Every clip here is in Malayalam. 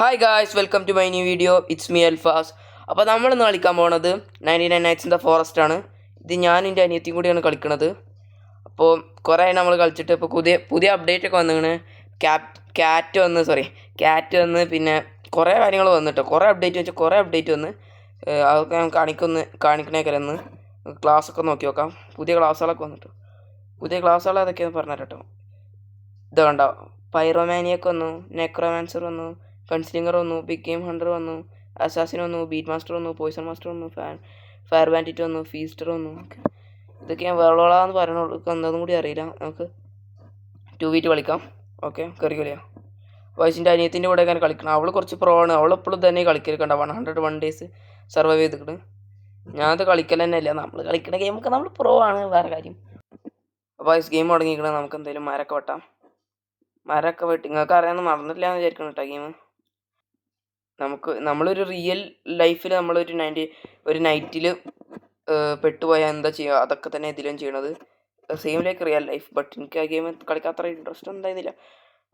Hi guys, welcome to my new video. It's me Alfas. അപ്പോൾ നമ്മളിന്ന് കളിക്കാൻ പോകുന്നത് 99 നൈറ്റ്സ് ഇൻ ദ ഫോറസ്റ്റ് ആണ്. ഇത് ഞാൻ എൻ്റെ അനിയത്തിയും കൂടിയാണ് കളിക്കുന്നത്. അപ്പോൾ കുറേ നമ്മൾ കളിച്ചിട്ട് ഇപ്പോൾ പുതിയ അപ്ഡേറ്റ് ഒക്കെ വന്നിങ്ങനെ ക്യാറ്റ് വന്ന് പിന്നെ കുറേ കാര്യങ്ങൾ വന്നിട്ടോ. കുറേ അപ്ഡേറ്റ് വന്ന് അതൊക്കെ ഞാൻ കാണിക്കണേക്കല്ല ഇന്ന്. ക്ലാസ്സൊക്കെ നോക്കി നോക്കാം. പുതിയ ക്ലാസ്സുകളൊക്കെ വന്നിട്ടോ. പുതിയ ക്ലാസ്സുകൾ അതൊക്കെയാണ് പറഞ്ഞു കേട്ടോ. ഇത് കണ്ടോ, പൈറോമാനിയൊക്കെ വന്നു, നെക്രോമാൻസർ വന്നു, ഗൺസ്ലിംഗർ വന്നു, ബിഗ് ഗെയിം ഹണ്ടർ വന്നു, അസാസിൻ വന്നു, ബീറ്റ് മാസ്റ്റർ വന്നു, പോയിസൺ മാസ്റ്റർ വന്നു, ഫയർ ബാൻഡിറ്റ് വന്നു, ഫീസ്റ്റർ വന്നു. ഓക്കെ, ഇതൊക്കെ ഞാൻ വെള്ളോളാന്ന് പറയണുള്ളൂ. എന്താണെന്നും കൂടി അറിയില്ല. നമുക്ക് 2v2 കളിക്കാം. ഓക്കെ, കയറി കളിയാം. വയസ്സിൻ്റെ അനിയത്തിൻ്റെ കൂടെ ഒക്കെ കളിക്കണം. അവൾ കുറച്ച് പ്രോ ആണ്. അവളെപ്പോഴും തന്നെ കളിക്കണ്ട 101 ഡേയ്സ് സർവൈവ് ചെയ്തിട്ട്. ഞാനത് കളിക്കൽ തന്നെ ഇല്ല. നമ്മൾ കളിക്കുന്ന ഗെയിമൊക്കെ നമ്മൾ പ്രോ ആണ്, വേറെ കാര്യം. അപ്പോൾ ഗെയിം തുടങ്ങിയിരിക്കണം. നമുക്ക് എന്തെങ്കിലും മരമൊക്കെ വെട്ടാം. മരമൊക്കെ വെട്ടി നിങ്ങൾക്ക് അറിയാമെന്ന് മറന്നിട്ടില്ല എന്ന് വിചാരിക്കണം കേട്ടോ. ഗെയിം നമ്മളൊരു റിയൽ ലൈഫിൽ ഒരു നൈറ്റിൽ പെട്ടുപോയാൽ എന്താ ചെയ്യുക, അതൊക്കെ തന്നെ ഇതിലും ചെയ്യണത്. Same like real life. But എനിക്ക് ആ ഗെയിം കളിക്കാൻ അത്ര ഇൻട്രസ്റ്റ് ഒന്നും ഉണ്ടായിരുന്നില്ല.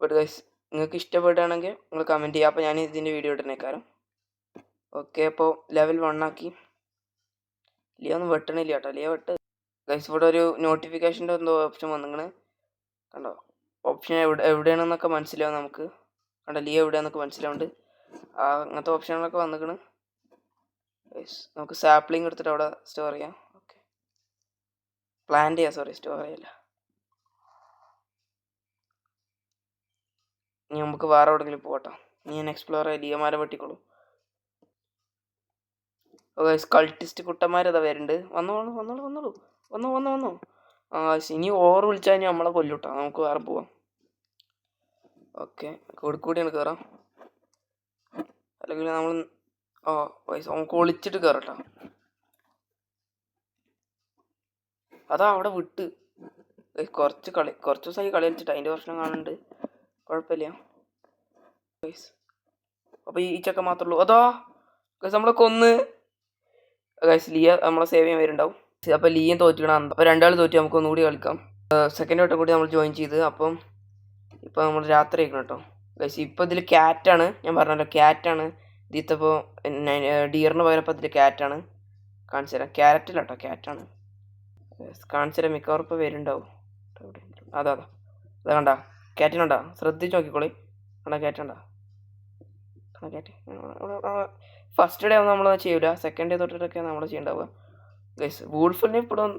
ബട്ട് ഗൈസ്, നിങ്ങൾക്ക് ഇഷ്ടപ്പെടുകയാണെങ്കിൽ നിങ്ങൾ കമൻറ്റ് ചെയ്യുക. അപ്പോൾ ഞാൻ ഇതിൻ്റെ വീഡിയോ ഇടുന്നേക്കാരം. ഓക്കെ, അപ്പോൾ ലെവൽ 1 ആക്കി. ലിയ ഒന്നും വെട്ടണില്ല കേട്ടോ. ലിയ വെട്ട്. ഗൈസ്, ഇവിടെ ഒരു നോട്ടിഫിക്കേഷൻ്റെ എന്തോ ഓപ്ഷൻ വന്നിങ്ങനെ കണ്ടോ. ഓപ്ഷൻ എവിടെയാണെന്നൊക്കെ മനസ്സിലാവും നമുക്ക്. കണ്ടോ, ലിയ എവിടെയാണെന്നൊക്കെ മനസ്സിലാവുന്നുണ്ട്. അങ്ങനത്തെ ഓപ്ഷനുകളൊക്കെ വന്നിക്കണ്. നമുക്ക് സാപ്ലിംഗ് എടുത്തിട്ട് അവിടെ സ്റ്റോർ ചെയ്യാം. ഓക്കെ, പ്ലാന്റ് ചെയ്യാം. സ്റ്റോർ ചെയ്യില്ല. ഇനി നമുക്ക് വേറെ എവിടെയെങ്കിലും പോകട്ടോ. ഞാൻ എക്സ്പ്ലോർ ചെയ്യാം. ലിയമാരെ വെട്ടിക്കോളൂ. ഓക്കെ, കൾട്ടിസ്റ്റ് കുട്ടന്മാരതാ വരുന്നുണ്ട്. വന്നോളൂ. ഇനി ഓവർ വിളിച്ചാൽ ഇനി നമ്മളെ കൊല്ലൂട്ടോ. നമുക്ക് വേറെ പോവാം. ഓക്കെ, കൂടിയാണ് കയറാം. അല്ലെങ്കിൽ നമ്മൾ നമുക്ക് ഒളിച്ചിട്ട് കയറട്ടോ. അതാ അവിടെ വിട്ട്. കുറച്ച് ദിവസമായി കളി കളിച്ചിട്ട് അതിൻ്റെ പ്രശ്നം കാണുന്നുണ്ട്. കുഴപ്പമില്ല. അപ്പോൾ ഈ ചെക്ക മാത്രമേ ഉള്ളൂ. അതാ നമ്മളെ കൊന്ന്. ലിയ നമ്മളെ സേവ് ചെയ്യാൻ വരുന്നുണ്ടാവും. അപ്പോൾ ലിയയും തോറ്റിക്കണം. അപ്പോൾ രണ്ടാൾ തോറ്റി. നമുക്ക് ഒന്നുകൂടി കളിക്കാം. സെക്കൻഡ് വട്ടം കൂടി നമ്മൾ ജോയിൻ ചെയ്ത്. അപ്പം ഇപ്പോൾ നമ്മൾ രാത്രി ആയിക്കണം കേട്ടോ. ഇപ്പോൾ ഇതിൽ ക്യാറ്റാണ്. ഞാൻ പറഞ്ഞല്ലോ, ക്യാറ്റാണ് ഇതിപ്പോൾ. ഡിയറിന് പകരം ഇപ്പോൾ ഇതിൽ ക്യാറ്റാണ്. കാണിച്ചു തരാം. ക്യാരറ്റില്ല കേട്ടോ, ക്യാറ്റാണ്. കാണിച്ചു തരാം. മിക്കവാറും ഇപ്പോൾ വരുന്നുണ്ടാവും. അതാ കണ്ട ക്യാറ്റിനുണ്ടോ? ശ്രദ്ധിച്ച് നോക്കിക്കോളി. കണ്ടാ ക്യാറ്റുണ്ടോ? ക്യാറ്റ് ഫസ്റ്റ് ഡേ ഒന്നും നമ്മൾ ചെയ്യൂല. സെക്കൻഡ് ഡേ തൊട്ടിട്ടൊക്കെ നമ്മൾ ചെയ്യണ്ടാവുക. ഗൈസ്, വൂൾഫ് ഇപ്പോഴും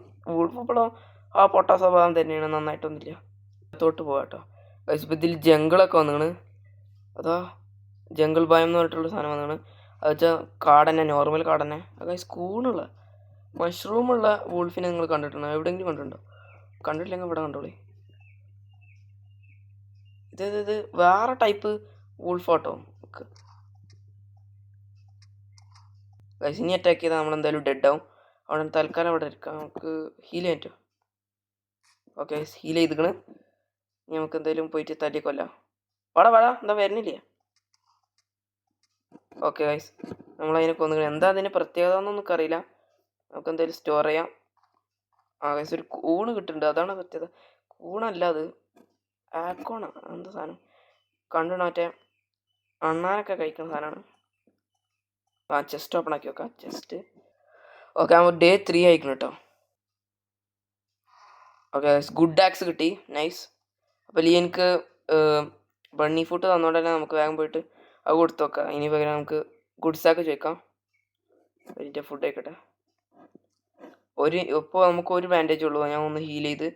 ആ പൊട്ട സ്വഭാവം തന്നെയാണ്. നന്നായിട്ടൊന്നുമില്ല. തൊട്ട് പോകാം കേട്ടോ. ഗൈസ്, ഇപ്പോൾ ഇതിൽ ജംഗിളൊക്കെ വന്നിങ്ങനെ. അതാ ജംഗിൾ ഭയം എന്ന് പറഞ്ഞിട്ടുള്ള സാധനം വന്നാണ്. അത് വെച്ചാൽ കാടന്നെ, നോർമൽ കാടന്നെ. ഗൈസ്, കൂണുള്ള മഷ്റൂമുള്ള വൂൾഫിനെ നിങ്ങൾ കണ്ടിട്ടുണ്ടോ? എവിടെയെങ്കിലും കണ്ടിട്ടുണ്ടോ? കണ്ടിട്ടില്ലെങ്കിൽ ഇവിടെ കണ്ടോളി. ഇത് വേറെ ടൈപ്പ് വൂൾഫോട്ടോ. ഗൈസ്, ഇനി അറ്റാക്ക് ചെയ്താൽ നമ്മളെന്തായാലും ഡെഡ് ആവും. അവിടെ തൽക്കാലം അവിടെ ഇരിക്കാം. നമുക്ക് ഹീൽ ചെയ്യാൻ പറ്റുമോ? ഓക്കെ, ഹീൽ ചെയ്തിക്കണ്. ഇനി നമുക്ക് എന്തായാലും പോയിട്ട് തല്ലിക്കൊല്ലാം. വാടാ എന്താ വരുന്നില്ലേ? ഓക്കെ ഗൈസ്, നമ്മളതിനെ കൊന്നു. എന്താ അതിൻ്റെ പ്രത്യേകത എന്നൊന്നും അറിയില്ല. നമുക്ക് എന്തായാലും സ്റ്റോർ ചെയ്യാം. ഗൈസ്, ഒരു കൂണ് കിട്ടുന്നുണ്ട്. അതാണ് പ്രത്യേകത. കൂണല്ല, അത് ആക്കോണാണ്. എന്താ സാധനം കണ്ടിട്ട് മറ്റേ അണ്ണാനൊക്കെ കഴിക്കുന്ന സാധനമാണ്. ചെസ്റ്റ് ഓപ്പൺ ആക്കി വെക്കാം. ചെസ്റ്റ്. ഓക്കെ, നമ്മൾ ഡേ 3 ആയിക്കണം കേട്ടോ. ഓക്കെ, ഗുഡ് ആക്സ് കിട്ടി. നൈസ്. അപ്പോൾ ലിയൻക്ക് ബണ്ണി ഫുഡ് തന്നോണ്ട് തന്നെ നമുക്ക് വേഗം പോയിട്ട് അത് കൊടുത്തു വെക്കാം. ഇനി പകരം നമുക്ക് ഗുഡ്സാക്ക് ചോദിക്കാം. അതിൻ്റെ ഫുഡ് ആയിക്കോട്ടെ. ഇപ്പോൾ നമുക്ക് ഒരു ബാൻഡേജ് ഉള്ളൂ. ഞാൻ ഒന്ന് ഹീൽ ചെയ്ത്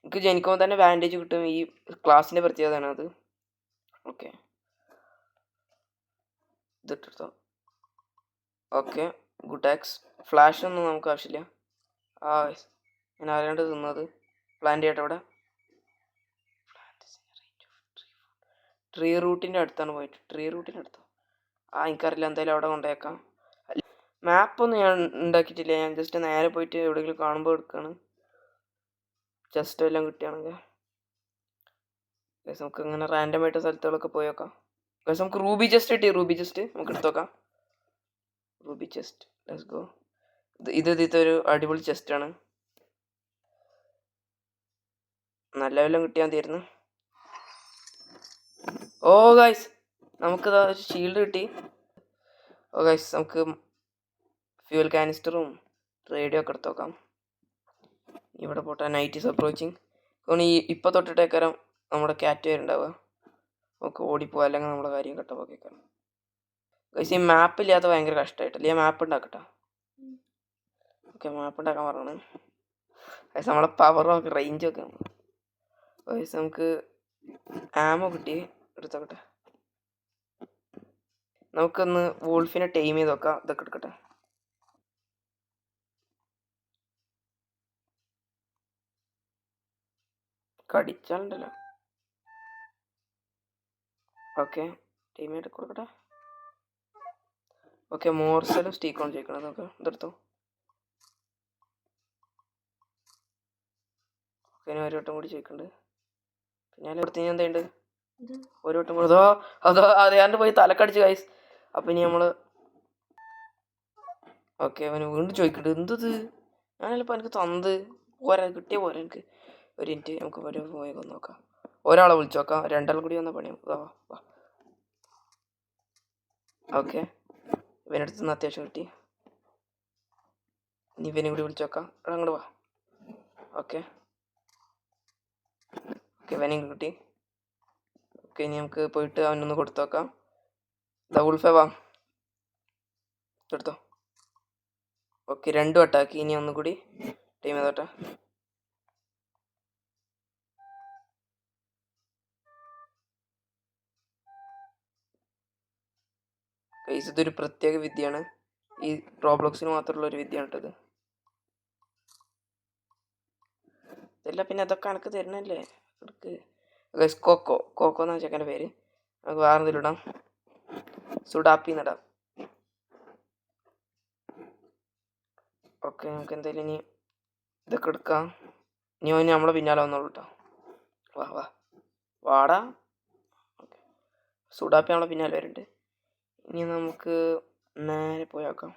എനിക്ക് ജനിക്കുമ്പോൾ തന്നെ ബാൻഡേജ് കിട്ടും. ഈ ക്ലാസ്സിൻ്റെ പ്രത്യേകതയാണ് അത്. ഓക്കെ, ഇതിട്ടെടുത്തോ. Okay, good axe. ഫ്ലാഷ് ഒന്നും നമുക്ക് ആവശ്യമില്ല. ഞാൻ അറിയാണ്ട് തിന്നത്. പ്ലാന്റ് ചെയ്യട്ടെ. ഇവിടെ ട്രീ റൂട്ടിൻ്റെ അടുത്താണ് പോയിട്ട്. ട്രീ റൂട്ടിൻ്റെ അടുത്തോ? എനിക്കറിയില്ല. എന്തായാലും അവിടെ കൊണ്ടുപോയേക്കാം. മാപ്പൊന്നും ഞാൻ ഉണ്ടാക്കിയിട്ടില്ല. ഞാൻ ജസ്റ്റ് നേരെ പോയിട്ട് എവിടെയെങ്കിലും കാണുമ്പോൾ എടുക്കുകയാണ്. ജസ്റ്റ് എല്ലാം കിട്ടുകയാണെങ്കിൽ നമുക്ക് ഇങ്ങനെ റാൻഡമായിട്ട് സ്ഥലത്തുകളൊക്കെ പോയി നോക്കാം. നമുക്ക് റൂബി ചെസ്റ്റ് കിട്ടി. റൂബി ചെസ്റ്റ് നമുക്ക് എടുത്ത് നോക്കാം. Ruby chest, let's go. ഇതിത്തെ ഒരു അടിപൊളി ചെസ്റ്റാണ്. നല്ല വല്ലതും കിട്ടിയാൽ മതിയായിരുന്നു. ഓ ഗൈസ്, നമുക്കിതാ ഷീൽഡ് കിട്ടി. ഓ ഗൈസ് നമുക്ക് ഫ്യൂൽ കാനിസ്റ്ററും റേഡിയോ ഒക്കെ എടുത്ത് നോക്കാം. ഇവിടെ പോട്ടെ. Night is approaching. അതുകൊണ്ട് ഇപ്പം തൊട്ടിട്ടേക്കാരം നമ്മുടെ ക്യാറ്റ് വരുന്നുണ്ടാവുക. നമുക്ക് ഓടിപ്പോവാം, അല്ലെങ്കിൽ നമ്മുടെ കാര്യം കട്ടപ്പോക്കേക്കാം. ഗൈസ് ഈ മാപ്പ് ഇല്ലാത്ത ഭയങ്കര കഷ്ടമായിട്ടല്ലേ? മാപ്പ് ഉണ്ടാക്കട്ടെ. ഓക്കെ, മാപ്പ് ഉണ്ടാക്കാൻ പറഞ്ഞാണ്. ഗൈസ് നമ്മളെ പവറും റേഞ്ചൊക്കെ. ഗൈസ് നമുക്ക് ആമോ കിട്ടി, എടുത്തോക്കട്ടെ. നമുക്കൊന്ന് വോൾഫിനെ ടൈം ചെയ്ത് നോക്കാം. ഇതൊക്കെ എടുക്കട്ടെ. കടിച്ചാലുണ്ടല്ലോ. ഓക്കെ, ടൈം ചെയ്ത് കൊടുക്കട്ടെ. ഓക്കെ, മോർസലും സ്റ്റീക്കോൺ ചോദിക്കണം. നോക്കാം, ഇതെടുത്തോ. ഓക്കെ, ഞാൻ ഒരു വട്ടം കൂടി ചോദിക്കുന്നുണ്ട്. പിന്നെ കൊടുത്ത് ഞാൻ എന്തുണ്ട് ഒരു വട്ടം കൂടി. അതോ അറിയാണ്ട് പോയി തലക്കടിച്ച് ഗൈസ്. അപ്പം ഇനി നമ്മൾ ഓക്കെ അവന് വീണ്ടും ചോദിക്കുന്നുണ്ട്. എന്തത് ഞാനല്ലപ്പോൾ എനിക്ക് തന്നത് പോരാ, കിട്ടിയ പോരാ എനിക്ക്. ഒരു മിനിറ്റ്, നമുക്ക് പോയി നോക്കാം. ഒരാളെ വിളിച്ചു നോക്കാം. രണ്ടാളും കൂടി വന്ന പണിയാവും. വാ. ഓക്കെ, ഇവനടുത്ത് നിന്ന് അത്യാവശ്യം കിട്ടി. ഇനി ഇവനും കൂടി വിളിച്ചു നോക്കാം. അങ്ങോട്ട് വാ. ഓക്കെ, ഇവനും കിട്ടി. ഓക്കെ, ഇനി നമുക്ക് പോയിട്ട് അവനൊന്ന് കൊടുത്തു നോക്കാം. ഉൾഫേ വാ, എടുത്തോ. ഓക്കെ, 2 വട്ടാക്കി. ഇനി ഒന്നുകൂടി ടൈം ചെയ്തോട്ടെ. ഗൈസ് ഇതൊരു പ്രത്യേക വിദ്യയാണ്. ഈ റോബ്ലോക്സിന് മാത്രമുള്ള ഒരു വിദ്യയാണ് കേട്ടത്. ഇതല്ല പിന്നെ അതൊക്കെ എനിക്ക് തരണല്ലേ. എടുക്ക് ഗൈസ്. കോക്കോ എന്നാണ് ചെക്കൻ്റെ പേര്. നമുക്ക് വേറെ എന്തെങ്കിലും ഇടാം. സുഡാപ്പിന്ന് ഇടാം. ഓക്കെ, നമുക്ക് എന്തായാലും ഇനി ഇതൊക്കെ എടുക്കാം. ഇനി നമ്മളെ പിന്നാലെ വന്നോളൂ കേട്ടോ. വാടാ. ഓക്കെ, സുഡാപ്പി നമ്മളെ പിന്നാലെ വരുന്നുണ്ട്. ഇനി നമുക്ക് നേരെ പോയാക്കാം.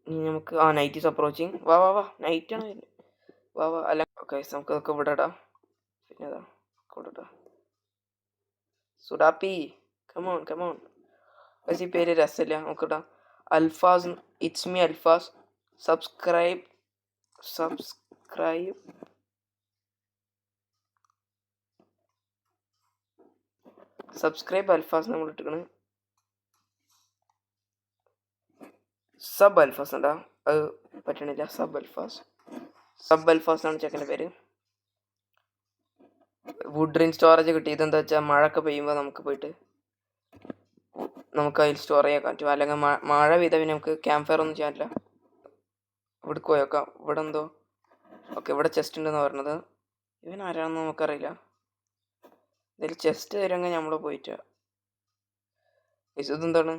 ഇനി നമുക്ക് നൈറ്റ് ഈസ് അപ്രോച്ചിങ്. വാ നൈറ്റാണ് വരുന്നത്. വാ അല്ല. ഓക്കെ, നമുക്ക് അതൊക്കെ ഇവിടെ ഇടാം. പിന്നെ അതാ കൂടെ ഇടാം. സുഡാപ്പി കമോൺ. പക്ഷേ ഈ പേര് രസമില്ല. നമുക്കിടാം Alfas. It's me Alfas. Subscribe Alfas നമ്മൾ ഇട്ടിക്കണ്. സബ് അൽഫാസ് ഉണ്ടാ, അത് പറ്റണില്ല. സബ് അൽഫാസ് ആണ് ചെക്കൻ്റെ പേര്. വുഡ് റിൻ സ്റ്റോറേജ് കിട്ടി. ഇതെന്താ വെച്ചാൽ മഴയൊക്കെ പെയ്യുമ്പോൾ നമുക്ക് അതിൽ സ്റ്റോർ ചെയ്യാൻ പറ്റും. അല്ലെങ്കിൽ മഴ പെയ്താൽ പിന്നെ നമുക്ക് ക്യാമ്പ് ഫയർ ഒന്നും ചെയ്യാൻ പറ്റില്ല. ഇവിടെ പോയേക്കാം. ഇവിടെ എന്തോ ഓക്കെ, ഇവിടെ ചെസ്റ്റ് ഉണ്ടെന്ന് പറഞ്ഞത്. ഇവൻ ആരാണെന്ന് നമുക്കറിയില്ല. ഇതിൽ ചെസ്റ്റ് തരുമെങ്കിൽ നമ്മൾ പോയിട്ട്. ഇതെന്താണ്?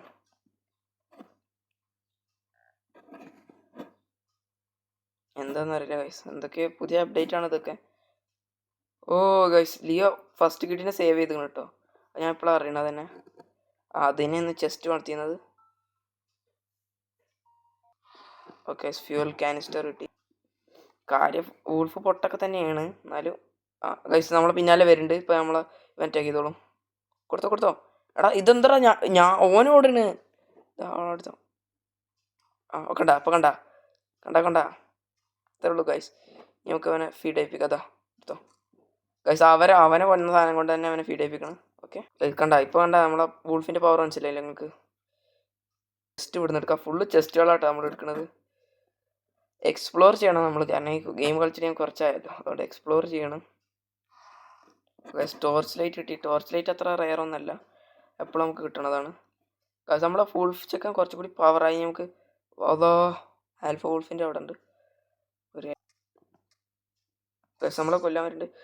എന്താണെന്നറിയില്ല ഗൈസ്. എന്തൊക്കെ പുതിയ അപ്ഡേറ്റ് ആണ് ഇതൊക്കെ. ഓ ഗൈസ്, ലിയോ ഫസ്റ്റ് കിഡിനെ സേവ് ചെയ്തിരുന്നു കേട്ടോ. ഞാൻ എപ്പോഴാണ് അറിയണത് തന്നെ. അതിനെന്ന് ചെസ്റ്റ് വളർത്തിയത്. ഓക്കെ, ഫ്യൂൽ കാനിസ്റ്റർ കിട്ടി. കാര്യം വൂൾഫ് പൊട്ടൊക്കെ തന്നെയാണ്. എന്നാലും ഗൈസ് നമ്മളെ പിന്നാലെ വരുന്നുണ്ട്. ഇപ്പോൾ നമ്മളെ ഇവൻറ്റ് ചെയ്തോളും. കൊടുത്തോ. എടാ ഇതെന്താ ഞാൻ ഓനോടണ്. എടുത്തോ. കണ്ട അപ്പോൾ കണ്ട ഇത്രേ ഉള്ളൂ ഗൈസ്. നമുക്ക് അവനെ ഫീഡ് ചെയ്യിപ്പിക്കാം. എടുത്തോ ഗൈസ്. അവനെ കൊന്ന സാധനം കൊണ്ട് തന്നെ അവനെ ഫീഡ് ചെയ്യിപ്പിക്കണം. ഓക്കെ, കണ്ട ഇപ്പോൾ നമ്മളെ വൂൾഫിൻ്റെ പവർ മനസ്സിലായില്ലേ നിങ്ങൾക്ക്? ചെസ്റ്റ് ഇവിടുന്ന് എടുക്കാം. ഫുള്ള് ചെസ്റ്റുകളാട്ടോ നമ്മൾ എടുക്കുന്നത്. എക്സ്പ്ലോർ ചെയ്യണം നമ്മൾ. കാരണം ഈ ഗെയിം കളിച്ചിട്ട് ഞാൻ കുറച്ചായല്ലോ, അതുകൊണ്ട് എക്സ്പ്ലോർ ചെയ്യണം. ടോർച്ച് ലൈറ്റ് കിട്ടി. ടോർച്ച് ലൈറ്റ് അത്ര റെയർ ഒന്നല്ല, എപ്പോഴും നമുക്ക് കിട്ടണതാണ്. കാരണം നമ്മളെ വൂൾഫ് ചെക്കൻ കുറച്ചും കൂടി പവറായി. നമുക്ക് അതോ ആൽഫ വൂൾഫിൻ്റെ അവിടെ ഉണ്ട് ഒരു നമ്മളെ കൊല്ലാൻ വരുന്നുണ്ട്.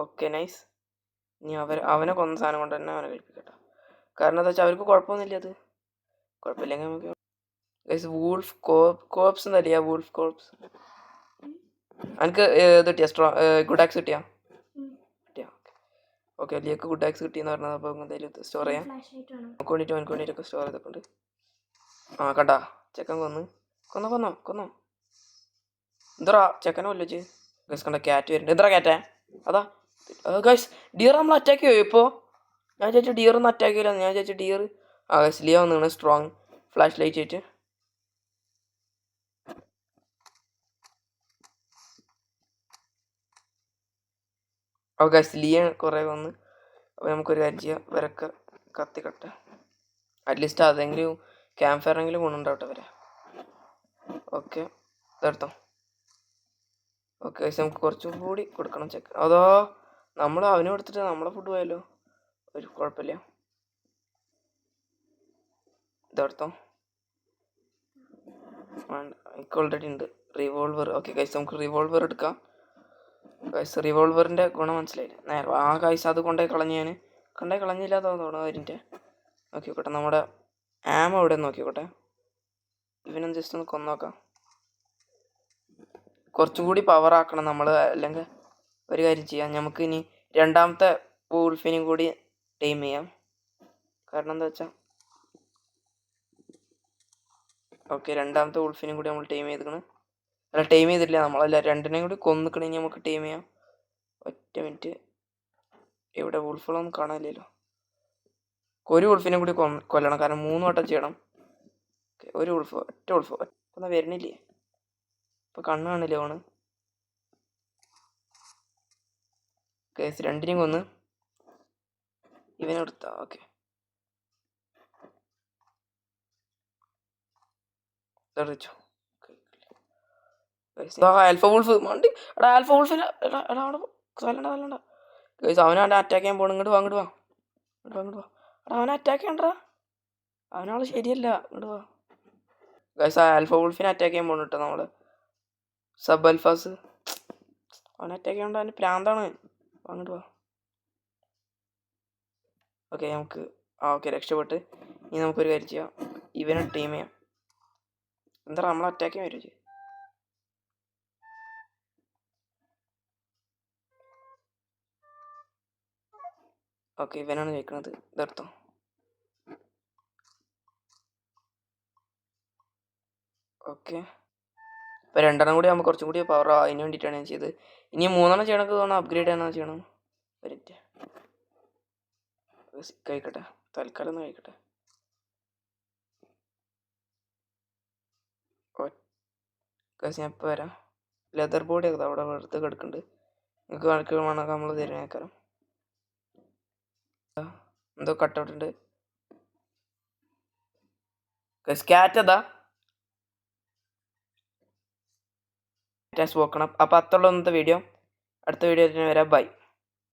Okay nice. ഇനി അവനെ കൊന്ന സാധനം കൊണ്ട് തന്നെ അവനെ കഴിപ്പിക്കട്ടോ. കാരണം എന്താ വെച്ചാൽ അവർക്ക് കുഴപ്പമൊന്നുമില്ല. അത് കുഴപ്പമില്ലെങ്കിൽ നമുക്ക് വൂൾഫ് കോപ്സ് എന്നല്ല, വൂൾഫ് കോപ്സ്. എനിക്ക് ഇത് കിട്ടിയ ഗുഡ് ആക്സ് കിട്ടിയാ? ഓക്കെ, ലിയക്ക് ഗുഡ് ആക്സ് കിട്ടിയെന്ന് പറഞ്ഞത്. അപ്പോൾ എന്തായാലും സ്റ്റോർ ചെയ്യാം. നമുക്ക് വേണ്ടിയിട്ടൊക്കെ സ്റ്റോർ ചെയ്തിട്ടുണ്ട്. കണ്ടാ ചെക്കൻ കൊന്നോ. എന്താ ചെക്കനോ അല്ലോ കണ്ട ക്യാറ്റ് വരുന്നുണ്ട്. എന്താ ക്യാറ്റാ? അതാ ഗൈസ് ഡിയർ നമ്മൾ അറ്റാക്ക് ചെയ്യോ ഇപ്പോൾ? ഞാൻ വിചാരിച്ചു ഡിയർ ഒന്നും അറ്റാക്ക് ചെയ്യില്ല. ഞാൻ വിചാരിച്ചു ഡിയർ ഗൈസ് ലിയ വന്നാണ് സ്ട്രോങ് ഫ്ലാഷ് ലൈറ്റ് ആയിട്ട്. ഗൈസ് ലിയ കുറേ വന്ന്. അപ്പോൾ നമുക്കൊരു കാര്യം ചെയ്യാം, ഇവരൊക്കെ കത്തിക്കട്ടെ. അറ്റ്ലീസ്റ്റ് അതെങ്കിലും ക്യാമ്പ് ഫയറെങ്കിലും കൊണ്ടുണ്ടാവട്ടെ വരെ. ഓക്കെ ഇതെടുത്തോ. ഓക്കെ നമുക്ക് കുറച്ചും കൂടി കൊടുക്കണം ചെക്ക്. അതോ നമ്മൾ അവന് കൊടുത്തിട്ട് നമ്മളെ ഫുഡ് പോയാലോ? ഒരു കുഴപ്പമില്ല. ഇതെടുത്തോ. എനിക്ക് ഓൾറെഡി ഉണ്ട് റിവോൾവർ. ഓക്കെ കൈസ് നമുക്ക് റിവോൾവർ എടുക്കാം. കൈസ് റിവോൾവറിൻ്റെ ഗുണം മനസ്സിലായില്ല. നേരെ കൈസ് അത് കൊണ്ടുപോയി കളഞ്ഞ് ഞാൻ കൊണ്ടുപോയി കളഞ്ഞില്ലാത്ത തോന്നുന്നു അതിൻ്റെ. നോക്കിക്കോട്ടെ നമ്മുടെ ആമ എവിടെ നോക്കിക്കോട്ടെ. ഇവനും ജസ്റ്റ് ഒന്ന് കൊന്നോക്കാം. കുറച്ചും കൂടി പവർ ആക്കണം നമ്മൾ. അല്ലെങ്കിൽ ഒരു കാര്യം ചെയ്യാം, നമുക്ക് ഇനി രണ്ടാമത്തെ വൂൾഫിനെയും കൂടി ടൈം ചെയ്യാം. കാരണം എന്താ വെച്ചാൽ ഓക്കെ രണ്ടാമത്തെ വൂൾഫിനെയും കൂടി നമ്മൾ ടൈം ചെയ്തിക്കണം. അല്ല ടൈം ചെയ്തിട്ടില്ല, നമ്മളല്ല രണ്ടിനെയും കൂടി കൊന്നിക്കണമെങ്കിൽ നമുക്ക് ടൈം ചെയ്യാം. ഒറ്റ മിനിറ്റ്. ഇവിടെ വൂൾഫുകളൊന്നും കാണാനില്ലല്ലോ. ഒരു വൂൾഫിനെ കൂടി കൊല്ലണം, കാരണം 3 വട്ടം ചെയ്യണം. ഒരു വൂൾഫ് ഒറ്റ വൂൾഫ് ഒന്നും വരുന്നില്ലേ? ഇപ്പം കണ്ണ് കാണില്ലേ ഓണ്. കേസ് രണ്ടിനെയും കൊന്ന് ഇവനെടുത്ത. ഓക്കെ തെറിച്ചു. ആൽഫ വൂൾഫ് മണ്ടി. എടാ ആൽഫ വൂൾഫില്ല. എടാ എടാ അവിടെ കൊല്ലണ്ട. കേസ് അവനെ അറ്റാക്ക് ചെയ്യാൻ പോകണം. ഇങ്ങോട്ട് വാ ഇങ്ങോട്ട് വാ. എടാ അവനെ അറ്റാക്ക് ചെയ്യണ്ടാ. അവനാൾ ശരിയല്ല. ഇങ്ങോട്ട് വാ. ഗൈസ് ആൽഫ വൂൾഫിനെ അറ്റാക്ക് ചെയ്യാൻ പോകണം കേട്ടോ നമ്മൾ. സബ് അൽഫാസ് അവനെ അറ്റാക്ക് ചെയ്യണ്ട. അവന് പ്രാന്താണ്. അങ്ങോട്ട് വാ. ഓക്കെ നമുക്ക് ഓക്കെ രക്ഷപ്പെട്ട്. ഇനി നമുക്കൊരു കാര്യം ചെയ്യാം, ഇവനെ ടീം ചെയ്യാം. എന്താ നമ്മൾ അറ്റാക്ക് ചെയ്യാൻ വരും. ഓക്കെ ഇവനാണ് ജയിക്കുന്നത്. ഇതെടുത്തോ. ഓക്കെ ഇപ്പോൾ 2 കൂടി ആകുമ്പോൾ കുറച്ചും കൂടി പവർ അതിന് വേണ്ടിയിട്ടാണ് ഞാൻ ചെയ്തത്. ഇനി 3 ചെയ്യണമെങ്കിൽ തോന്നുന്നു അപ്ഗ്രേഡ് ചെയ്യാനോ ചെയ്യണം. വരട്ടെ കഴിക്കട്ടെ, തൽക്കാലം ഒന്ന് കഴിക്കട്ടെ. ഞാൻ ഇപ്പോൾ വരാം. ലെതർ ബോഡി ഒക്കെ അവിടെ വെറുതെ കിടക്കുന്നുണ്ട്. നിങ്ങൾക്ക് കണക്ക് വേണമെങ്കിൽ നമ്മൾ തരുന്നേക്കാരം. എന്തോ കട്ടൗട്ട് ഉണ്ട്. സ്കാറ്റ് അതാ നോക്കണം. അപ്പോൾ അത്തുള്ള ഇന്നത്തെ വീഡിയോ. അടുത്ത വീഡിയോ വരാം. ബൈ.